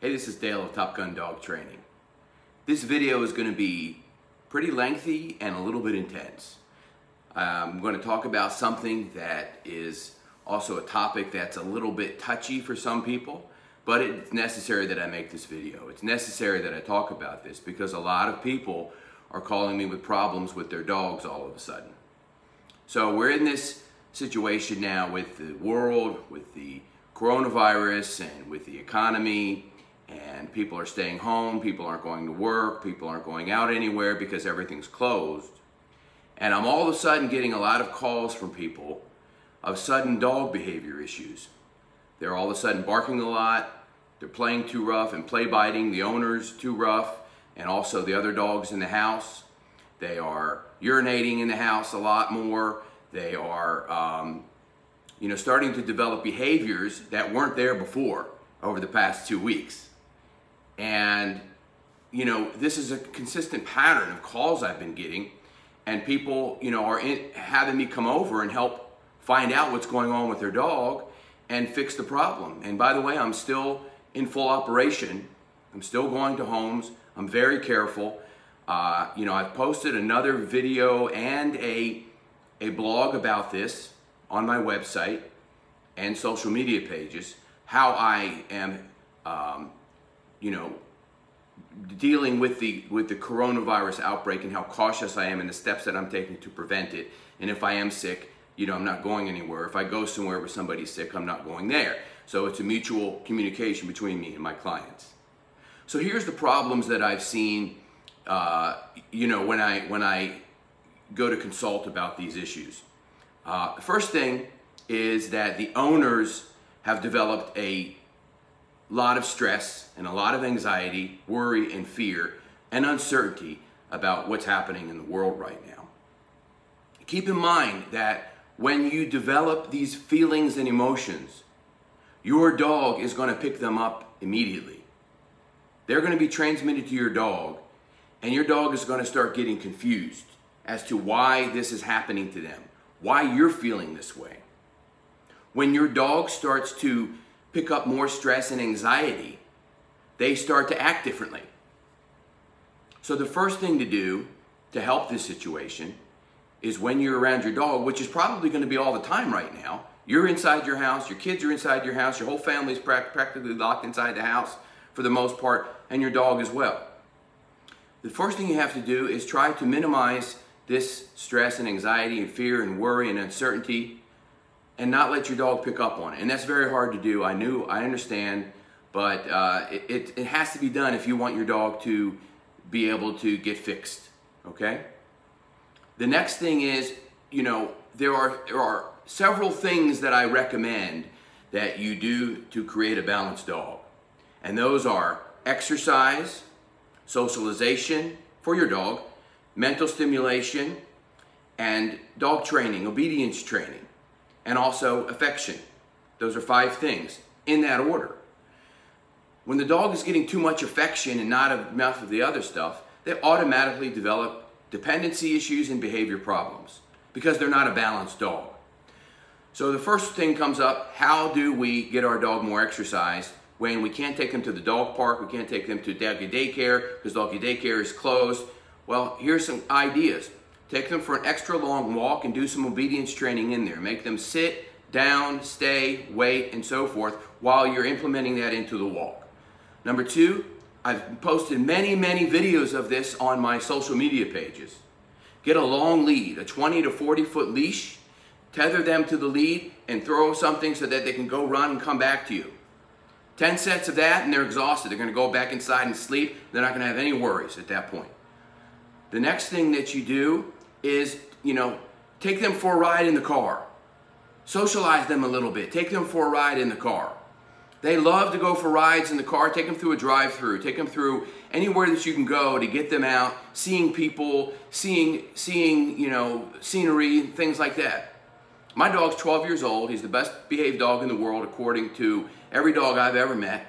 Hey, this is Dale of Top Gun Dog Training. This video is going to be pretty lengthy and a little bit intense. I'm going to talk about something that is also a topic that's a little bit touchy for some people, but it's necessary that I make this video. It's necessary that I talk about this because a lot of people are calling me with problems with their dogs all of a sudden. So we're in this situation now with the world, with the coronavirus and with the economy, and people are staying home, people aren't going to work, people aren't going out anywhere because everything's closed. And I'm all of a sudden getting a lot of calls from people of sudden dog behavior issues. They're all of a sudden barking a lot, they're playing too rough and play biting, the owner's too rough, and also the other dogs in the house. They are urinating in the house a lot more. They are starting to develop behaviors that weren't there before over the past 2 weeks. And, this is a consistent pattern of calls I've been getting, and people, are having me come over and help find out what's going on with their dog and fix the problem. And by the way, I'm still in full operation. I'm still going to homes. I'm very careful. I've posted another video and a blog about this on my website and social media pages, how I am dealing with the coronavirus outbreak and how cautious I am and the steps that I'm taking to prevent it. And if I am sick, I'm not going anywhere. If I go somewhere where somebody's sick, I'm not going there. So it's a mutual communication between me and my clients. So here's the problems that I've seen, when I go to consult about these issues. The first thing is that the owners have developed a lot of stress and a lot of anxiety, worry, and fear, and uncertainty about what's happening in the world right now. Keep in mind that when you develop these feelings and emotions, your dog is going to pick them up immediately. They're going to be transmitted to your dog, and your dog is going to start getting confused as to why this is happening to them, why you're feeling this way. When your dog starts to pick up more stress and anxiety, they start to act differently. So the first thing to do to help this situation is when you're around your dog, which is probably going to be all the time right now. You're inside your house, your kids are inside your house, your whole family's practically locked inside the house for the most part, and your dog as well. The first thing you have to do is try to minimize this stress and anxiety and fear and worry and uncertainty and not let your dog pick up on it. And that's very hard to do. I understand, but it has to be done if you want your dog to be able to get fixed, okay? The next thing is, there are several things that I recommend that you do to create a balanced dog. And those are exercise, socialization for your dog, mental stimulation, and dog training, obedience training, and also affection. Those are 5 things in that order. When the dog is getting too much affection and not enough of the other stuff, they automatically develop dependency issues and behavior problems because they're not a balanced dog. So the first thing comes up, how do we get our dog more exercise when we can't take them to the dog park, we can't take them to doggie daycare because doggie daycare is closed? Well, here's some ideas. Take them for an extra long walk and do some obedience training in there. Make them sit, down, stay, wait, and so forth while you're implementing that into the walk. Number 2, I've posted many videos of this on my social media pages. Get a long lead, a 20 to 40 foot leash, tether them to the lead and throw something so that they can go run and come back to you. 10 sets of that and they're exhausted. They're going to go back inside and sleep. They're not going to have any worries at that point. The next thing that you do is, take them for a ride in the car. Socialize them a little bit. Take them for a ride in the car. They love to go for rides in the car. Take them through a drive-through. Take them through anywhere that you can go to get them out, seeing people, seeing scenery, things like that. My dog's 12 years old. He's the best behaved dog in the world according to every dog I've ever met.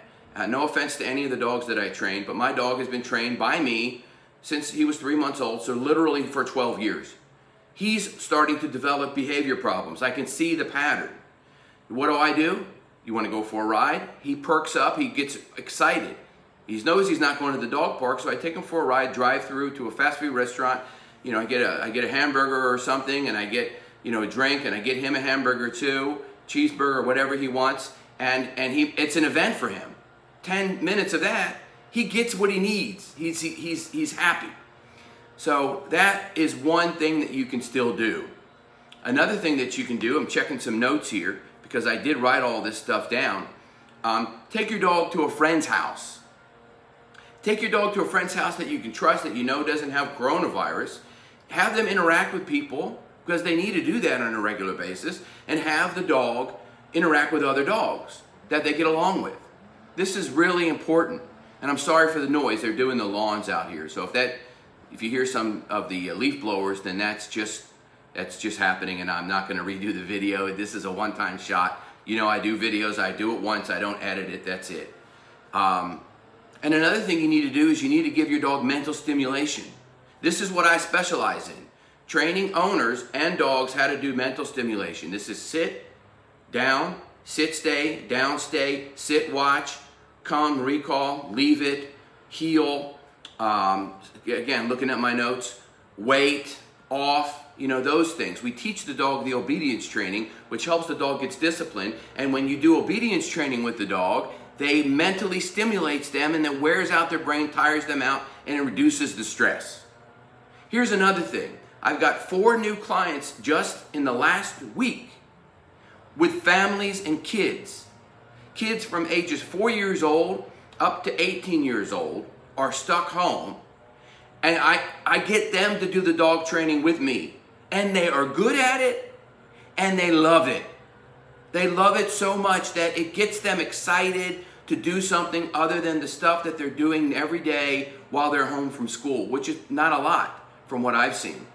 No offense to any of the dogs that I trained, but my dog has been trained by me since he was 3 months old, so literally for 12 years. He's starting to develop behavior problems. I can see the pattern. What do? You want to go for a ride? He perks up, he gets excited. He knows he's not going to the dog park, so I take him for a ride, drive through to a fast food restaurant. You know, I get a hamburger or something, and I get, you know, a drink, and I get him a hamburger too, cheeseburger, whatever he wants, and it's an event for him. 10 minutes of that, he gets what he needs. He's happy. So that is one thing that you can still do. Another thing that you can do, I'm checking some notes here because I did write all this stuff down. Take your dog to a friend's house. Take your dog to a friend's house that you can trust, that you know doesn't have coronavirus. Have them interact with people because they need to do that on a regular basis, and have the dog interact with other dogs that they get along with. This is really important. And I'm sorry for the noise. They're doing the lawns out here. So if you hear some of the leaf blowers, then that's just happening, and I'm not going to redo the video. This is a one-time shot. You know, I do videos. I do it once. I don't edit it. That's it. And another thing you need to do is you need to give your dog mental stimulation. This is what I specialize in. Training owners and dogs how to do mental stimulation. This is sit, down, sit, stay, down, stay, sit, watch, come, recall, leave it, heel. Again, looking at my notes, wait, off, you know, those things. We teach the dog the obedience training, which helps the dog get disciplined. And when you do obedience training with the dog, they mentally stimulates them, and that wears out their brain, tires them out, and it reduces the stress. Here's another thing. I've got 4 new clients just in the last week with families and kids. Kids from ages 4 years old up to 18 years old are stuck home, and I get them to do the dog training with me, and they are good at it, and they love it. They love it so much that it gets them excited to do something other than the stuff that they're doing every day while they're home from school, which is not a lot from what I've seen.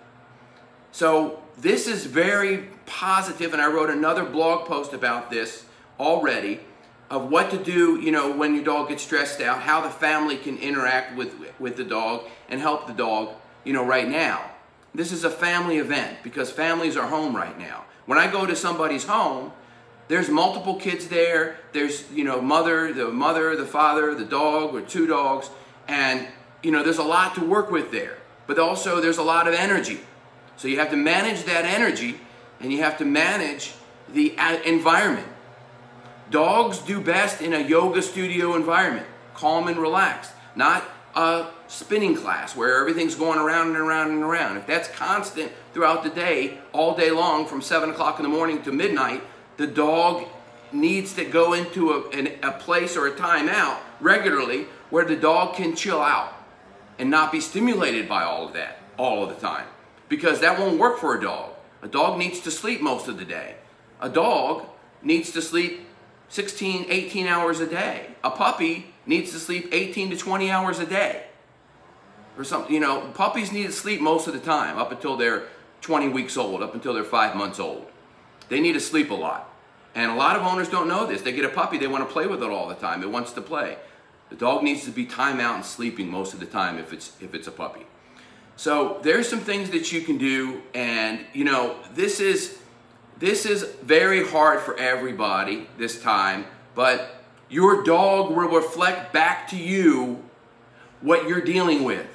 So this is very positive, and I wrote another blog post about this already, of what to do, you know, when your dog gets stressed out, how the family can interact with the dog and help the dog, you know, right now. This is a family event because families are home right now. When I go to somebody's home, there's multiple kids there. There's, you know, the father, the dog, or 2 dogs, and, you know, there's a lot to work with there. But also there's a lot of energy. So you have to manage that energy, and you have to manage the environment. Dogs do best in a yoga studio environment, calm and relaxed, not a spinning class where everything's going around and around and around. If that's constant throughout the day, all day long, from 7 o'clock in the morning to midnight, the dog needs to go into a place or a timeout regularly where the dog can chill out and not be stimulated by all of that all of the time, because that won't work for a dog. A dog needs to sleep most of the day. A dog needs to sleep 16, 18 hours a day. A puppy needs to sleep 18 to 20 hours a day. Or something, you know, puppies need to sleep most of the time up until they're 20 weeks old, up until they're 5 months old. They need to sleep a lot. And a lot of owners don't know this. They get a puppy, they want to play with it all the time. It wants to play. The dog needs to be time out and sleeping most of the time if it's a puppy. So there's some things that you can do, and you know, this is very hard for everybody this time, but your dog will reflect back to you what you're dealing with.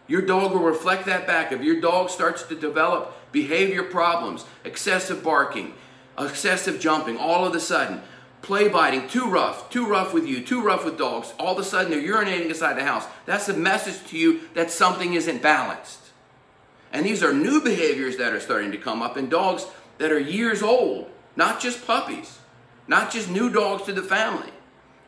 Your dog will reflect that back. If your dog starts to develop behavior problems, excessive barking, excessive jumping, all of a sudden, play biting, too rough with you, too rough with dogs, all of a sudden they're urinating inside the house, that's a message to you that something isn't balanced. And these are new behaviors that are starting to come up in dogs that are years old, not just puppies, not just new dogs to the family.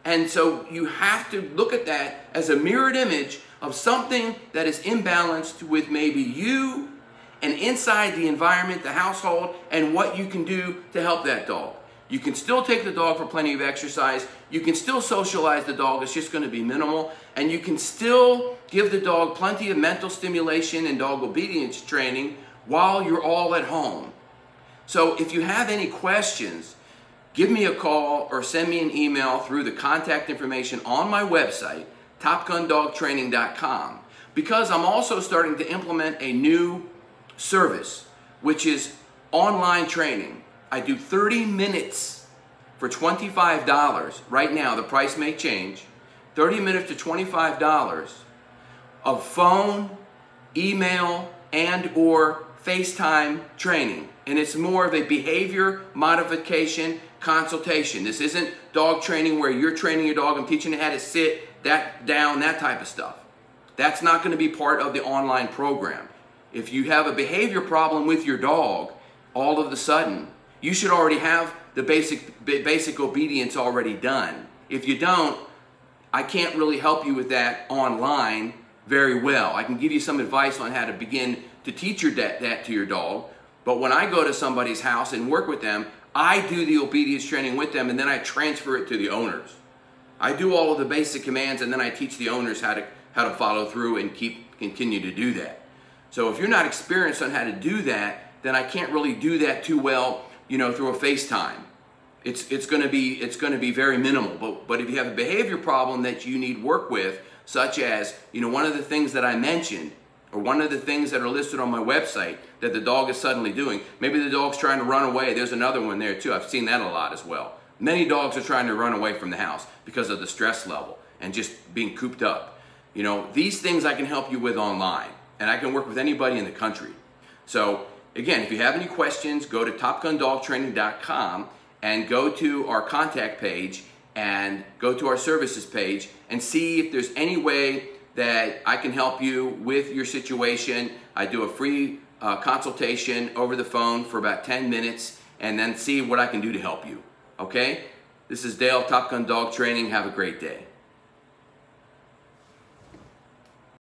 And so you have to look at that as a mirrored image of something that is imbalanced with maybe you and inside the environment, the household, and what you can do to help that dog. You can still take the dog for plenty of exercise. You can still socialize the dog. It's just going to be minimal. And you can still give the dog plenty of mental stimulation and dog obedience training while you're all at home. So if you have any questions, give me a call or send me an email through the contact information on my website, topgundogtraining.com, because I'm also starting to implement a new service, which is online training. I do 30 minutes for $25, right now, the price may change, 30 minutes to $25 of phone, email, and or FaceTime training. And it's more of a behavior modification consultation. This isn't dog training where you're training your dog and teaching it how to sit, that down, that type of stuff. That's not going to be part of the online program. If you have a behavior problem with your dog, all of a sudden, you should already have the basic obedience already done. If you don't, I can't really help you with that online very well. I can give you some advice on how to begin to teach that to your dog, but when I go to somebody's house and work with them, I do the obedience training with them, and then I transfer it to the owners. I do all of the basic commands, and then I teach the owners how to follow through and continue to do that. So if you're not experienced on how to do that, then I can't really do that too well, through a FaceTime. It's going to be very minimal. But if you have a behavior problem that you need work with, such as one of the things that I mentioned, or one of the things that are listed on my website that the dog is suddenly doing. Maybe the dog's trying to run away. There's another one there too. I've seen that a lot as well. Many dogs are trying to run away from the house because of the stress level and just being cooped up. These things I can help you with online, and I can work with anybody in the country. So again, if you have any questions, go to topgundogtraining.com and go to our contact page and go to our services page and see if there's any way that I can help you with your situation. I do a free consultation over the phone for about 10 minutes and then see what I can do to help you. Okay? This is Dale, Top Gun Dog Training. Have a great day.